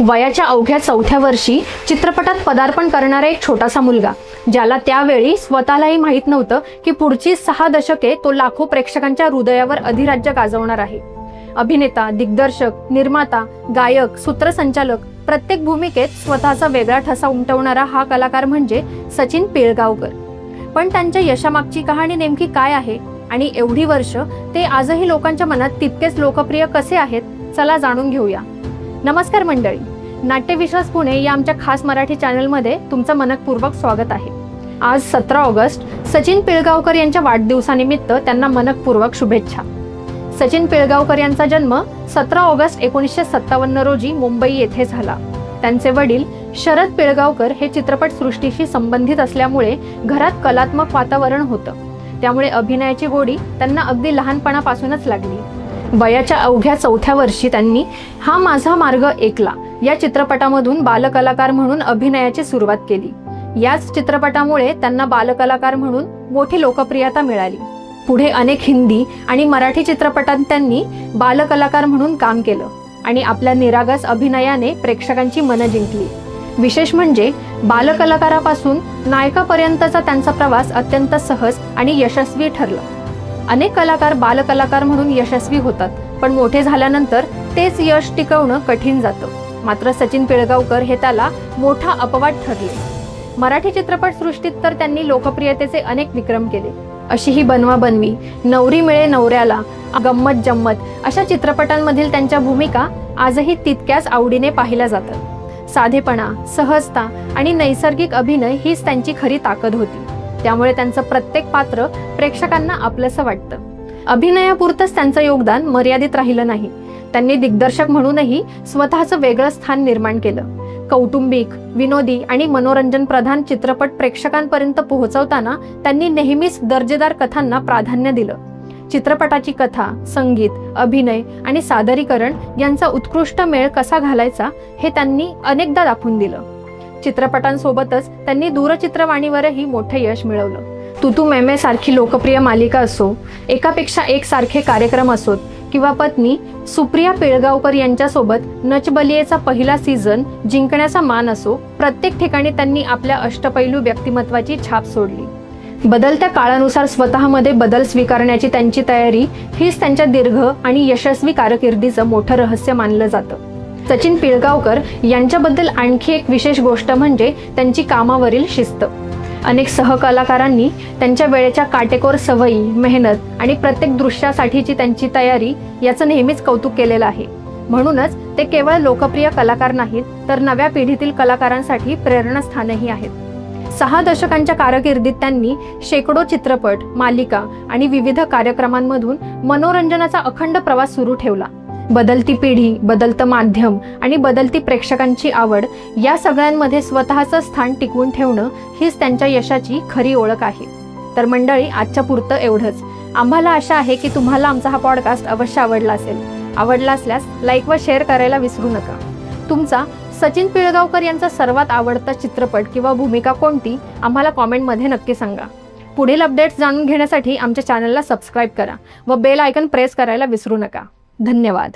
वयाच्या अवघ्या 4थ्या वर्षी चित्रपटात पदार्पण करणारा एक छोटासा मुलगा, ज्याला त्यावेळी स्वतःलाही माहीत नव्हतं की पुढची 6 दशके तो लाखो प्रेक्षकांच्या हृदयावर अधिराज्य गाजवणार आहे। अभिनेता, दिग्दर्शक, निर्माता, गायक, सूत्रसंचालक, प्रत्येक भूमिकेत स्वतःचा वेगळा ठसा उमटवणारा हा कलाकार म्हणजे सचिन पिळगावकर। पण त्यांच्या यशामागची कहाणी नेमकी काय आहे आणि एवढी वर्ष ते आजही लोकांच्या मनात तितकेच लोकप्रिय कसे आहेत, चला जाणून घेऊया। नमस्कार मंडळी, नाट्यविश्वास पुणे या आमच्या खास मराठी चॅनलमध्ये तुमचं मनपूर्वक स्वागत आहे। आज 17 ऑगस्ट सचिन पिळगावकर यांच्या वाढदिवसानिमित्त त्यांना मनपूर्वक शुभेच्छा। सचिन पिळगावकर यांचा जन्म 17 ऑगस्ट 1957 रोजी मुंबई येथे झाला। त्यांचे वडील शरद पिळगावकर हे चित्रपटसृष्टीशी संबंधित असल्यामुळे घरात कलात्मक वातावरण होतं, त्यामुळे अभिनयाची गोडी त्यांना अगदी लहानपणापासूनच लागली। वयाच्या अवघ्या 4थ्या वर्षी त्यांनी हा माझा मार्ग ऐकला या चित्रपटामधून बालकलाकार म्हणून अभिनयाची सुरुवात केली। याच चित्रपटामुळे त्यांना बालकलाकार म्हणून मोठी लोकप्रियता मिळाली। पुढे अनेक हिंदी आणि मराठी चित्रपटात त्यांनी बालकलाकार म्हणून काम केलं आणि आपल्या निरागस अभिनयाने प्रेक्षकांची मनं जिंकली। विशेष म्हणजे बालकलाकारापासून नायकापर्यंतचा त्यांचा प्रवास अत्यंत सहज आणि यशस्वी ठरला। अनेक कलाकार बालकलाकार म्हणून यशस्वी होतात, पण मोठे झाल्यानंतर तेच यश टिकवणं कठीण जातं। मात्र सचिन पिळगावकर हे त्याला मोठा अपवाद ठरले। मराठी चित्रपटसृष्टीत तर त्यांनी लोकप्रियतेचे अनेक विक्रम केले। अशी ही बनवा बनवी, नवरी मिळे नवऱ्याला, गंमत जम्मत अशा चित्रपटांमधील त्यांच्या भूमिका आजही तितक्याच आवडीने पाहिल्या जातात। साधेपणा, सहजता आणि नैसर्गिक अभिनय हीच त्यांची खरी ताकद होती, त्यामुळे त्यांचं प्रत्येक पात्र प्रेक्षकांना आपलंसं वाटतं। अभिनयापुरतंच त्यांचं योगदान मर्यादित राहिलं नाही, त्यांनी दिग्दर्शक म्हणूनही स्वतःचं वेगळं स्थान निर्माण केलं। कौटुंबिक, विनोदी आणि मनोरंजन प्रधान चित्रपट प्रेक्षकांपर्यंत पोहोचवताना त्यांनी नेहमीच दर्जेदार कथांना प्राधान्य दिलं। चित्रपटाची कथा, संगीत, अभिनय आणि सादरीकरण यांचा उत्कृष्ट मेळ कसा घालायचा हे त्यांनी अनेकदा दाखवून दिलं। चित्रपटांसोबतच त्यांनी दूरचित्रवाणीवरही मोठे यश मिळवलं। तू तू मैं मैं सारखी लोकप्रिय मालिका असो, एकापेक्षा एक सारखे कार्यक्रम असोत किंवा पत्नी सुप्रिया पिळगावकर यांच्यासोबत नच बलियेचा पहिला सीझन जिंकण्याचा मान असो, प्रत्येक ठिकाणी त्यांनी आपल्या अष्टपैलू व्यक्तिमत्वाची छाप सोडली। बदलत्या काळानुसार स्वतःमध्ये बदल स्वीकारण्याची त्यांची तयारी हीच त्यांच्या दीर्घ आणि यशस्वी कारकिर्दीचं मोठं रहस्य मानलं जातं। सचिन पिळगावकर यांच्याबद्दल आणखी एक विशेष गोष्ट म्हणजे त्यांची कामावरील शिस्त। अनेक सहकलाकारांनी त्यांच्या वेळेच्या काटेकोर सवयी, मेहनत आणि प्रत्येक दृश्यासाठीची त्यांची तयारी याचं नेहमीच कौतुक केलेलं आहे। म्हणूनच ते केवळ लोकप्रिय कलाकार नाहीत, तर नव्या पिढीतील कलाकारांसाठी प्रेरणास्थानही आहेत। 6 दशकांच्या कारकिर्दीत त्यांनी शेकडो चित्रपट, मालिका आणि विविध कार्यक्रमांमधून मनोरंजनाचा अखंड प्रवास सुरू ठेवला। बदलती पिढी, बदलतं माध्यम आणि बदलती प्रेक्षकांची आवड या सगळ्यांमध्ये स्वतःचं स्थान टिकवून ठेवणं हीच त्यांच्या यशाची खरी ओळख आहे। तर मंडळी, आजच्या पुरतं एवढंच। आम्हाला आशा आहे की तुम्हाला आमचा हा पॉडकास्ट अवश्य आवडला असेल। आवडला असल्यास लाईक व शेअर करायला विसरू नका। तुमचा सचिन पिळगावकर यांचा सर्वात आवडता चित्रपट किंवा भूमिका कोणती आम्हाला कॉमेंटमध्ये नक्की सांगा। पुढील अपडेट्स जाणून घेण्यासाठी आमच्या चॅनलला सबस्क्राईब करा व बेल आयकॉन प्रेस करायला विसरू नका। धन्यवाद।